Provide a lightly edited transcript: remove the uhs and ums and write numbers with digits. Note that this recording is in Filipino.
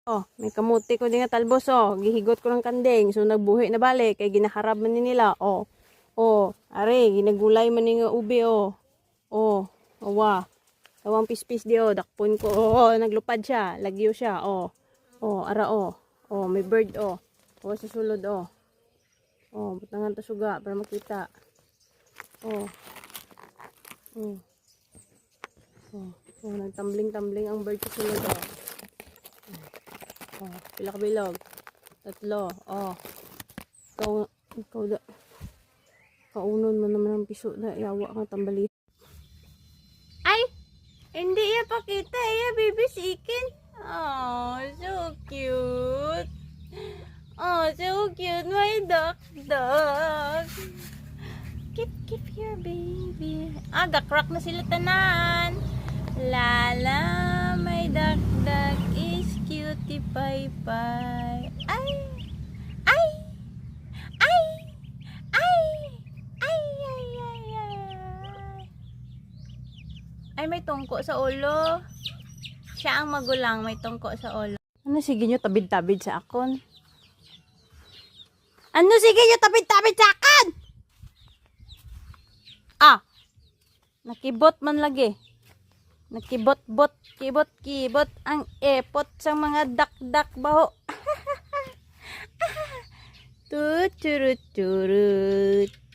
Oh, may kamuti ko din nga talbos oh. Gihigot ko ng kandeng. So nagbuhi na balik kay ginaharab man ni nila. Oh. Oh, are ginagulay man ni nga ube oh. Oh, awa. Tawang pispis di oh, dakpon ko. Oh, naglupad siya, lagyo siya. Oh. Oh, ara oh. Oh, may bird oh. Oh, sa sulod oh. Oh, butangan ta suga para makita. Oh. Oh. Oh, oh nagtambling-tambling ang bird sa sulod oh. Oh, pilak-bilog. Tatlo. Oh. Ikaw da. Kaunon mo naman ang piso na yawa kang tambali. Ay! Hindi iya pakita. Iya bibisikin. Oh, so cute. Oh, so cute. My duck. Keep your baby. Ah, gakrak na sila tanan. Lala, my duck is cutie pie pie. Ay! Ay! Ay! Ay! Ay! Ay! Ay! Ay! Ay, may tungko sa ulo. Siya ang magulang, may tungko sa ulo. Ano sige nyo tabid-tabid sa akon? Ano sige nyo tabid-tabid sa akon? Ah! Nakibot man lagi. Nakibot-bot, kibot-kibot ang epot sa mga dak-dak baho. Turut-turut-turut.